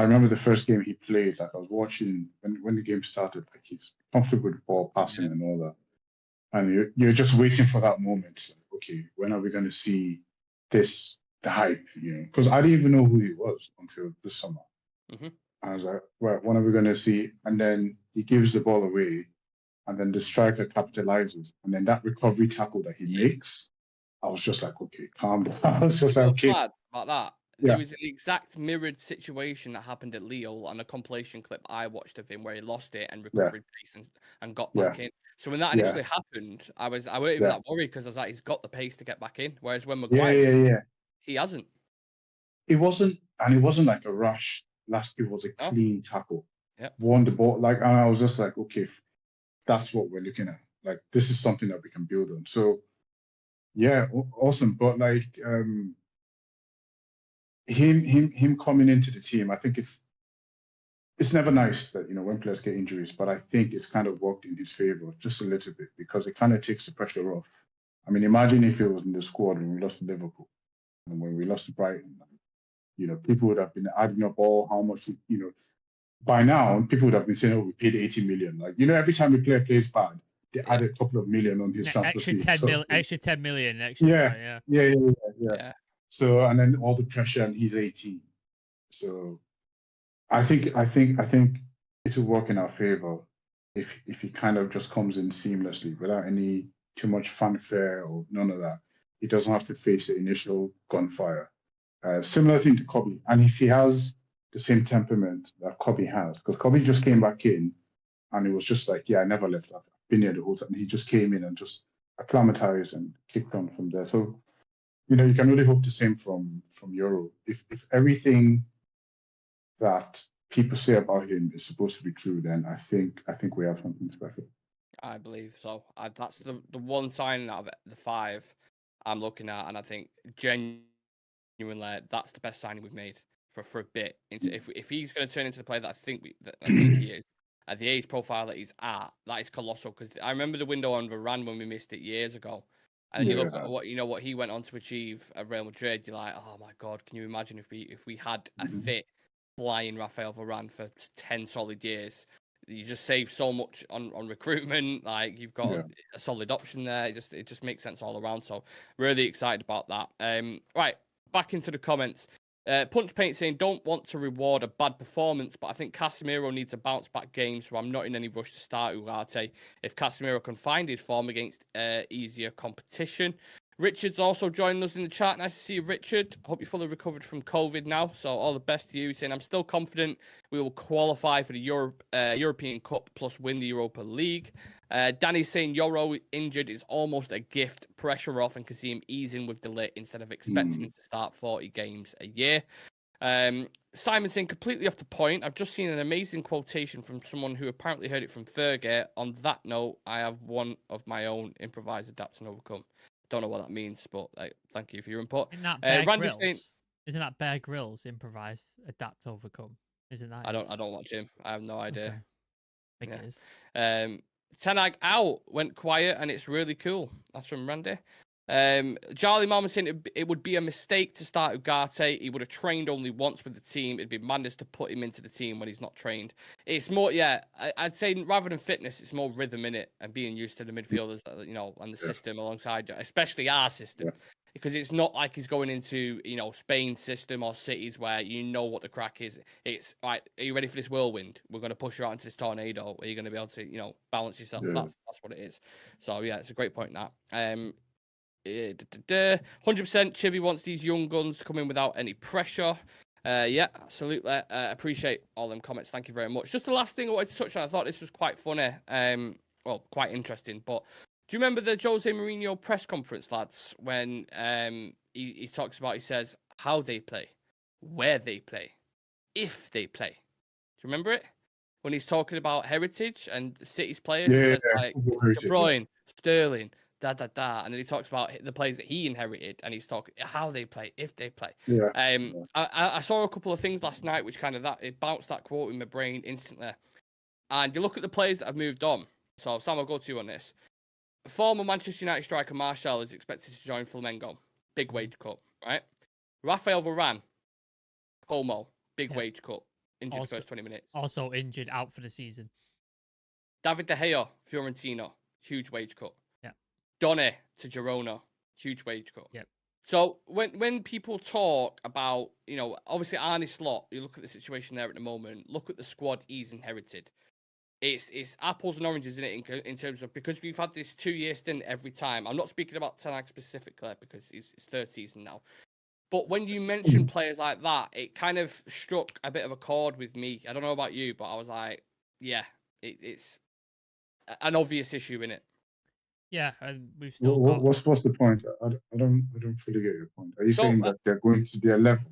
remember the first game he played, like I was watching when the game started, like he's comfortable with ball passing and all that. And you're just waiting for that moment. Like, okay, when are we going to see the hype, Because I didn't even know who he was until this summer. I was like, well, when are we going to see? And then he gives the ball away, and then the striker capitalizes. And then that recovery tackle that he makes, I was just like, okay, calm down. I was just like, okay. Mad about that. Yeah. There was an exact mirrored situation that happened at Lille on a compilation clip I watched of him where he lost it and recovered pace and got back in. So when that initially happened, I wasn't even that worried because I was like, he's got the pace to get back in. Whereas when Maguire, he hasn't. It wasn't like a rush. It was a clean tackle. Won the ball, and I was just like, okay, that's what we're looking at. Like, this is something that we can build on. So Yeah, awesome. But like him coming into the team, I think it's never nice that when players get injuries, but I think it's kind of worked in his favor just a little bit because it kind of takes the pressure off. I mean, imagine if it was in the squad when we lost to Liverpool and when we lost to Brighton. People would have been adding up all how much by now people would have been saying, "Oh, we paid 80 million." Like every time a player plays bad, they add a couple of million on his transfer Extra fee. 10 extra 10 million extra. Yeah. So and then all the pressure, and he's 18. So I think it will work in our favor if he kind of just comes in seamlessly without any too much fanfare or none of that. He doesn't have to face the initial gunfire. Similar thing to Kobe, and if he has the same temperament that Kobe has, because Kobe just came back in and it was just like, yeah, I never left. I've been here the whole time. And he just came in and just acclimatized and kicked on from there. So, you can really hope the same from Yoro. If everything that people say about him is supposed to be true, then I think we have something special. I believe so. That's the one sign out of the 5 I'm looking at, and I think genuinely that's the best signing we've made for a bit. If he's going to turn into the player that I think he is, at the age profile that he's at, that is colossal. Because I remember the window on Varane when we missed it years ago, and you look at what he went on to achieve at Real Madrid. You're like, oh my god, can you imagine if we had a fit flying Rafael Varane for 10 solid years? You just save so much on recruitment. Like you've got a solid option there. It just makes sense all around. So really excited about that. Right, back into the comments. Punch Paint saying, don't want to reward a bad performance, but I think Casemiro needs a bounce back game, so I'm not in any rush to start Ugarte if Casemiro can find his form against easier competition. Richard's also joining us in the chat. Nice to see you, Richard. I hope you're fully recovered from COVID now, so all the best to you. He's saying, I'm still confident we will qualify for the European Cup plus win the Europa League. Danny's saying, Yoro injured is almost a gift. Pressure off and can see him easing with delay instead of expecting him to start 40 games a year. Simon saying, completely off the point. I've just seen an amazing quotation from someone who apparently heard it from Fergie. On that note, I have one of my own improvised adapt and overcome. Don't know what that means, but thank you for your input. Isn't that Bear Grylls improvise, adapt, overcome? Isn't that? I don't watch him. I have no idea. I think it is. Tanag out went quiet, and it's really cool. That's from Randy. Charlie Mama saying it would be a mistake to start Ugarte. He would have trained only once with the team. It'd be madness to put him into the team when he's not trained. It's more, I'd say rather than fitness, it's more rhythm in it and being used to the midfielders, and the system alongside you, especially our system. Because it's not like he's going into, Spain's system or cities where what the crack is. It's, right, are you ready for this whirlwind? We're going to push you out into this tornado. Are you going to be able to, balance yourself? Yeah. That's what it is. So, yeah, it's a great point, that. 100% Chivy wants these young guns to come in without any pressure. Yeah, absolutely. Appreciate all them comments. Thank you very much. Just the last thing I wanted to touch on. I thought this was quite funny. Quite interesting. But do you remember the Jose Mourinho press conference, lads, when he talks about, he says, how they play, where they play, if they play. Do you remember it? When he's talking about heritage and City's players, he says, like, De Bruyne, Sterling, and then he talks about the players that he inherited, and he's talking how they play, if they play. I saw a couple of things last night which kind of it bounced that quote in my brain instantly. And you look at the players that have moved on. So Sam, I'll go to you on this. Former Manchester United striker Martial is expected to join Flamengo, big wage cut, right? Rafael Varane, Como, big wage cut, injured also, first 20 minutes. Also injured, out for the season. David De Gea, Fiorentina, huge wage cut. Donny to Girona, huge wage cut. Yep. So when people talk about, obviously Arne Slot, you look at the situation there at the moment, look at the squad he's inherited. It's apples and oranges in it in terms of, because we've had this 2-year stint every time. I'm not speaking about Tanag specifically because it's third season now. But when you mention players like that, it kind of struck a bit of a chord with me. I don't know about you, but I was like, yeah, it's an obvious issue in it. Yeah, and we've still got... What's the point? I don't fully get your point. Are you saying that they're going to their level?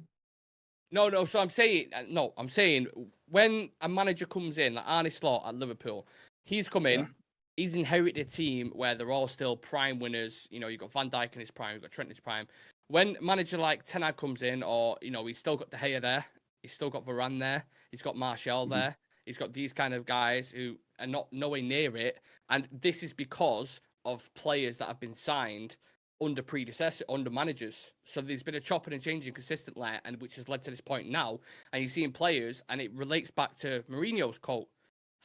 No. So I'm saying when a manager comes in, like Arne Slot at Liverpool, he's come in. he's inherited a team where they're all still prime winners. You know, you've got Van Dijk in his prime, you've got Trent in his prime. When manager like Ten Hag comes in, or, you know, he's still got De Gea there, he's still got Varane there, he's got Martial there, he's got these kind of guys who are not nowhere near it. And this is because of players that have been signed under managers. So there's been a chopping and changing consistently, and which has led to this point now. And you're seeing players, and it relates back to Mourinho's quote: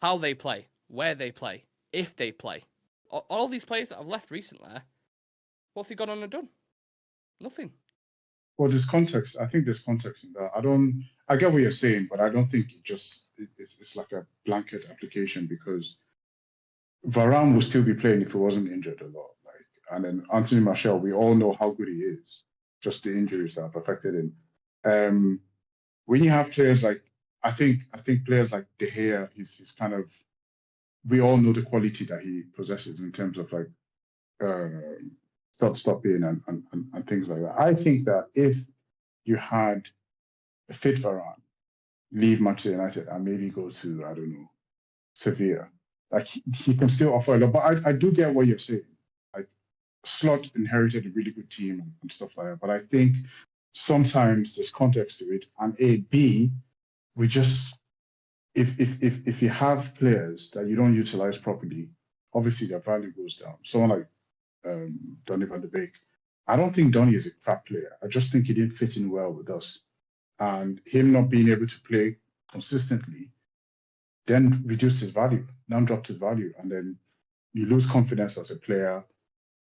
how they play, where they play, if they play. All these players that have left recently, what have they gone on and done? Nothing. Well, there's context. I think there's context in that. I get what you're saying, but I don't think it's like a blanket application, because Varane will still be playing if he wasn't injured a lot. And then Anthony Martial, we all know how good he is. Just the injuries that have affected him. When you have players like, I think players like De Gea, he's kind of, we all know the quality that he possesses in terms of like stopping and things like that. I think that if you had a fit Varane leave Manchester United and maybe go to, I don't know, Sevilla, like he can still offer a lot. But I do get what you're saying. Like, Slot inherited a really good team and stuff like that. But I think sometimes there's context to it. And B, we just, if you have players that you don't utilize properly, obviously their value goes down. Someone like Donny van de Beek. I don't think Donny is a crap player. I just think he didn't fit in well with us. And him not being able to play consistently then reduced his value, now dropped his value. And then you lose confidence as a player.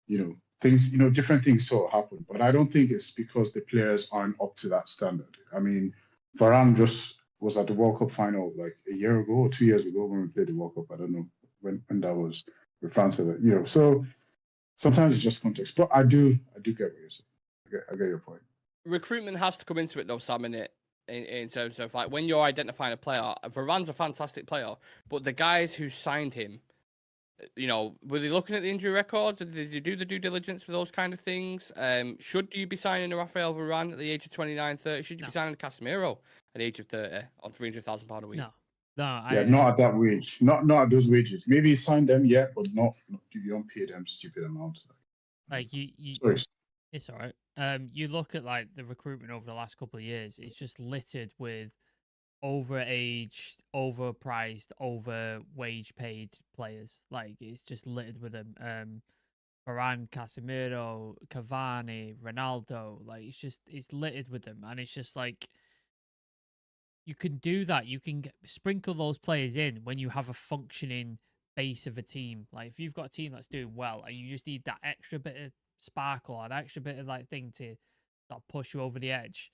You know, things, different things sort of happen. But I don't think it's because the players aren't up to that standard. I mean, Varane just was at the World Cup final like a year ago or 2 years ago when we played the World Cup. I don't know when that was with France. So sometimes it's just context. But I do get what you're saying. I get your point. Recruitment has to come into it though, Sam, in terms of like when you're identifying a player. Varane's a fantastic player, but the guys who signed him, were they looking at the injury records? Did you do the due diligence for those kind of things? Should you be signing a Rafael Varane at the age of 29, 30? Should you be signing a Casemiro at the age of 30 on £300,000 a week? No. Not at that wage. Not at those wages. Maybe sign them, yeah, but not you don't pay them stupid amounts. Like you Sorry. It's all right. You look at like the recruitment over the last couple of years, it's just littered with overaged, overpriced, over wage paid players. Like it's just littered with them. Varane, Casemiro, Cavani, Ronaldo. Like it's littered with them, and it's just like you can do that. You can sprinkle those players in when you have a functioning base of a team. Like if you've got a team that's doing well, and you just need that extra bit of sparkle, an extra bit of like thing to sort of push you over the edge,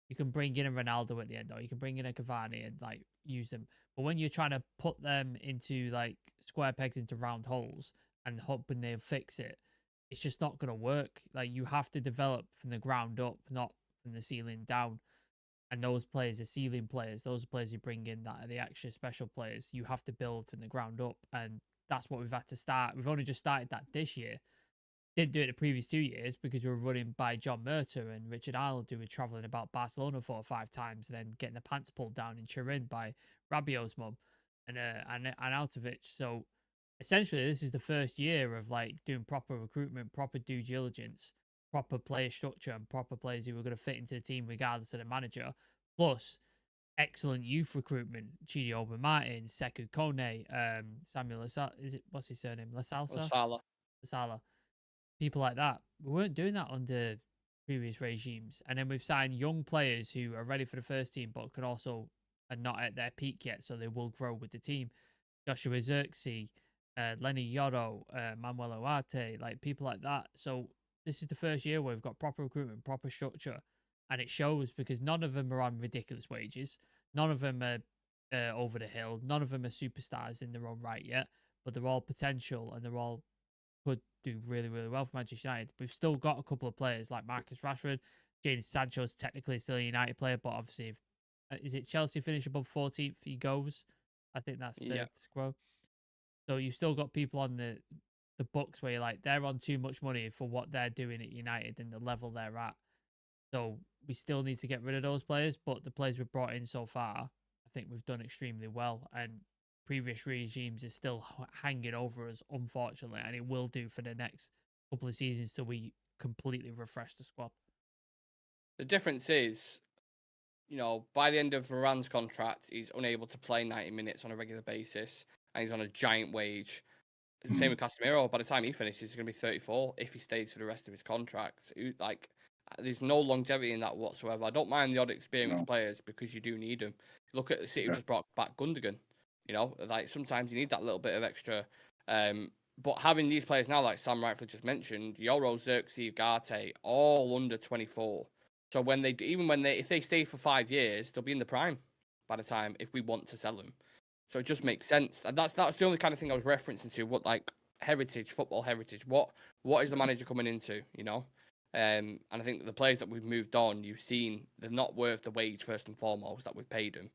you can bring in a Ronaldo at the end, or you can bring in a Cavani and like use them. But when you're trying to put them into like square pegs into round holes and hoping they'll fix it, it's just not going to work. Like you have to develop from the ground up, not from the ceiling down. And those players are ceiling players. Those are players you bring in that are the extra special players. You have to build from the ground up, and that's what we've had to start. We've only just started that this year. Didn't do it the previous 2 years because we were running by John Murter and Richard Arnold, who were travelling about Barcelona 4 or 5 times, and then getting the pants pulled down in Turin by Rabiot's mum and Altovich. So essentially, this is the first year of like doing proper recruitment, proper due diligence, proper player structure, and proper players who were going to fit into the team regardless of the manager. Plus, excellent youth recruitment: Chidi Oba Martin, Sekou Kone, Samuel Lasala. What's his surname? Lasala. People like that. We weren't doing that under previous regimes. And then we've signed young players who are ready for the first team, but can also are not at their peak yet, so they will grow with the team. Joshua Zirkzee, Leny Yoro, Manuel Ugarte, like people like that. So this is the first year where we've got proper recruitment, proper structure, and it shows because none of them are on ridiculous wages. None of them are over the hill. None of them are superstars in their own right yet, but they're all potential and they're all could do really, really well for Manchester United. We've still got a couple of players like Marcus Rashford. Jadon Sancho's technically still a United player, but obviously, is it Chelsea finish above 14th? He goes. I think that's the squad. So you've still got people on the books where you're like, they're on too much money for what they're doing at United and the level they're at. So we still need to get rid of those players, but the players we've brought in so far, I think we've done extremely well. And previous regimes is still hanging over us, unfortunately, and it will do for the next couple of seasons till we completely refresh the squad. The difference is, by the end of Varane's contract, he's unable to play 90 minutes on a regular basis, and he's on a giant wage. Same with Casemiro. By the time he finishes, he's going to be 34 if he stays for the rest of his contract. There's no longevity in that whatsoever. I don't mind the odd experienced players because you do need them. Look at the City who just brought back Gundogan. Sometimes you need that little bit of extra. But having these players now, like Sam rightfully just mentioned, Yoro, Xerxes, Ugarte, all under 24. So if they stay for 5 years, they'll be in the prime by the time if we want to sell them. So it just makes sense. And that's the only kind of thing I was referencing to. What football heritage? What is the manager coming into? And I think the players that we've moved on, you've seen they're not worth the wage first and foremost that we've paid them,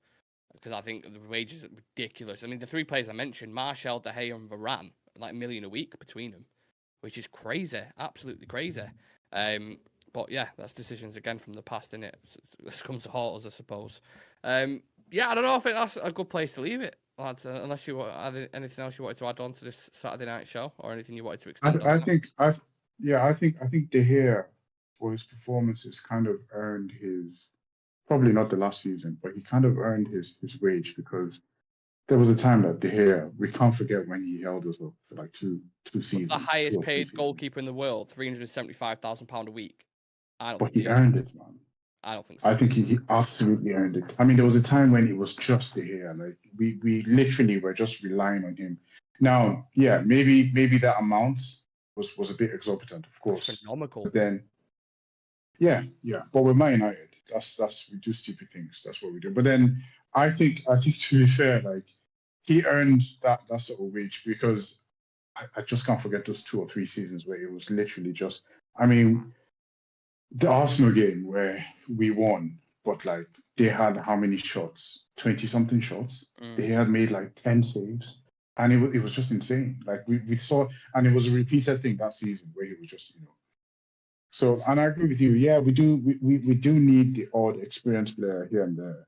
because I think the wages are ridiculous. I mean, the 3 players I mentioned, Martial, De Gea, and Varane, like $1 million a week between them, which is crazy, absolutely crazy. But yeah, that's decisions again from the past, innit? This comes to haunt us, I suppose. I don't know. I think that's a good place to leave it, lads. Unless you want anything else you wanted to add on to this Saturday night show, or anything you wanted to extend. I think De Gea, for his performances, kind of earned his, probably not the last season, but he kind of earned his wage, because there was a time that De Gea, we can't forget when he held us up for like two seasons. The highest paid goalkeeper in the world, £375,000 a week. But he earned it, man. I don't think so. I think he absolutely earned it. I mean, there was a time when it was just De Gea. Like we literally were just relying on him. Now, yeah, maybe that amount was a bit exorbitant, of course. That's phenomenal. But then, yeah. But we're Man United. That's we do stupid things. That's what we do. But then I think to be fair, like he earned that sort of wage, because I just can't forget those 2 or 3 seasons where it was literally just. I mean, the Arsenal game where we won, but like they had how many shots? 20-something shots. They had made like 10 saves. And it was just insane. Like we saw, and it was a repeated thing that season where he was just, So, and I agree with you. Yeah, we do need the odd experienced player here and there.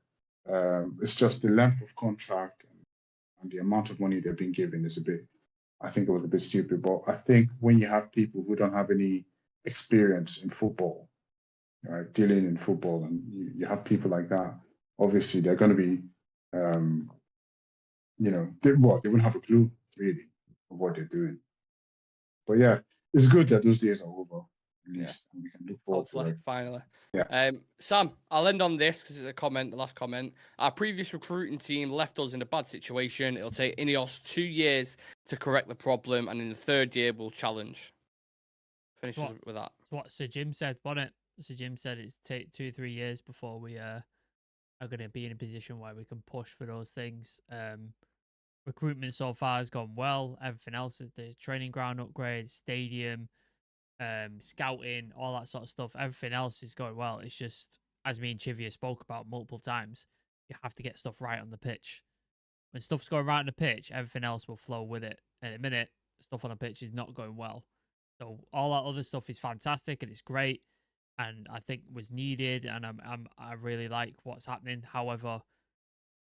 It's just the length of contract and the amount of money they've been given is I think it was a bit stupid. But I think when you have people who don't have any experience in football, right, dealing in football, and you have people like that, obviously they're going to be, they wouldn't have a clue really of what they're doing. But yeah, it's good that those days are over, at least, and we can look forward to it. Finally. Yeah. Sam, I'll end on this because it's the last comment. Our previous recruiting team left us in a bad situation. It'll take Ineos 2 years to correct the problem, and in the 3rd year we'll challenge. Finish with that. What Sir Jim said, wasn't it? Sir Jim said it's take 2 or 3 years before we are going to be in a position where we can push for those things. Recruitment so far has gone well. Everything else is the training ground upgrades, stadium, scouting, all that sort of stuff. Everything else is going well. It's just, as me and Chivia spoke about multiple times, you have to get stuff right on the pitch. When stuff's going right on the pitch, everything else will flow with it. And at the minute, stuff on the pitch is not going well. So all that other stuff is fantastic and it's great, and I think was needed, and I really like what's happening. However,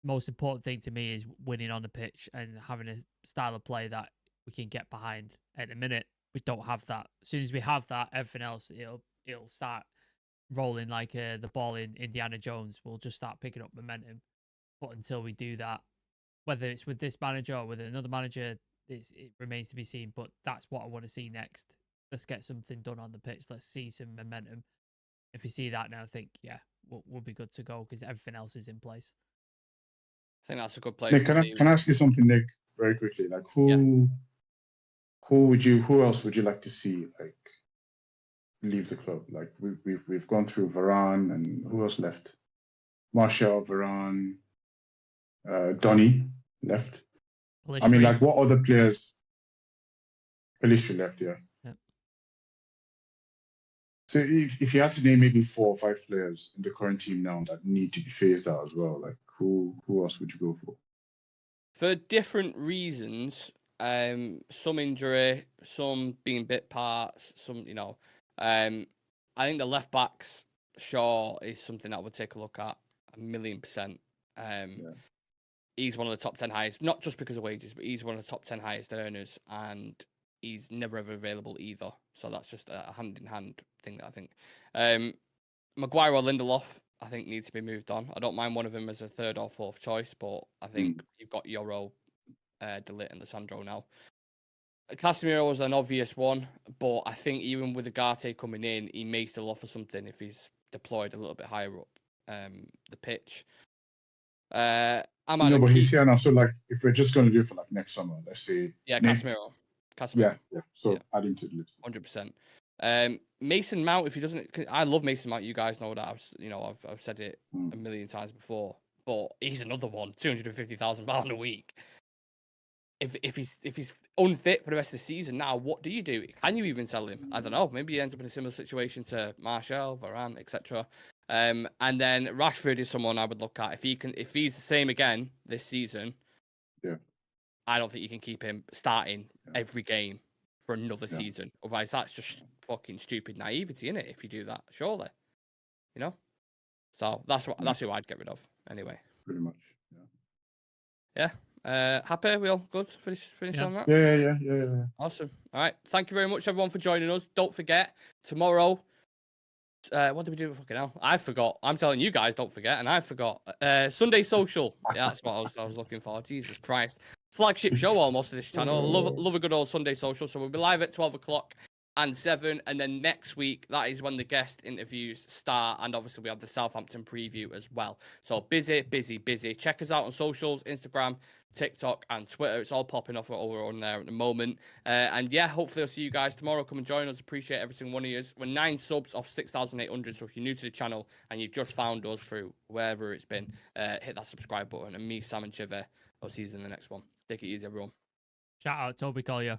most important thing to me is winning on the pitch and having a style of play that we can get behind. At the minute, we don't have that. As soon as we have that, everything else it'll start rolling like the ball in Indiana Jones. We'll just start picking up momentum. But until we do that, whether it's with this manager or with another manager, it remains to be seen. But that's what I want to see next. Let's get something done on the pitch. Let's see some momentum. If we see that now, I think, yeah, we'll be good to go because everything else is in place. I think that's a good place. Nick, can I ask you something, Nick, very quickly? Like, who else would you like to see like leave the club? Like we've gone through Varane, and who else left? Martial, Varane, Donny left. I mean, like, what other players? Pelistri left, yeah. So if you had to name maybe 4 or 5 players in the current team now that need to be phased out as well, like who else would you go for? For different reasons, some injury, some being bit parts, some, I think the left backs, Shaw, is something that I would take a look at 1,000,000%. he's one of the top 10 highest, not just because of wages, but he's one of the top 10 highest earners, and he's never ever available either. So that's just a hand in hand thing that I think. Maguire or Lindelof, I think, needs to be moved on. I don't mind one of them as a third or fourth choice, but I think you've got Yoro, De Ligt, and Lissandro now. Casemiro is an obvious one, but I think even with Ugarte coming in, he may still offer something if he's deployed a little bit higher up the pitch. No, but he's here now. So, like, if we're just going to do it for like next summer, let's say. Yeah, next... Casemiro. Yeah. So adding to the list. 100%. Mason Mount, if he doesn't, I love Mason Mount. You guys know that. I've said it a million times before. But he's another one, £250,000 a week. If he's unfit for the rest of the season now, what do you do? Can you even sell him? I don't know. Maybe he ends up in a similar situation to Martial, Varane, etc. And then Rashford is someone I would look at if he's the same again this season. Yeah, I don't think you can keep him starting every game for another season. Otherwise, that's just fucking stupid naivety, innit? If you do that, surely, So that's who I'd get rid of anyway. Pretty much. Yeah. Happy? We all good? Finish on that? Yeah. Awesome. All right. Thank you very much, everyone, for joining us. Don't forget, tomorrow, what did we do? Fucking hell. I forgot. I'm telling you guys, don't forget, and I forgot. Sunday Social. Yeah, that's what I was looking for. Jesus Christ. Flagship show almost of this channel. Love a good old Sunday Social. So we'll be live at 12 o'clock and 7. And then next week, that is when the guest interviews start. And obviously, we have the Southampton preview as well. So busy. Check us out on socials, Instagram, TikTok, and Twitter. It's all popping off over on there at the moment. And yeah, hopefully I'll see you guys tomorrow. Come and join us. Appreciate every single one of you. We're 9 subs off 6,800. So if you're new to the channel and you've just found us through wherever it's been, hit that subscribe button. And me, Sam, and Civir, I'll see you in the next one. Take it easy, everyone. Shout out Toby Collier.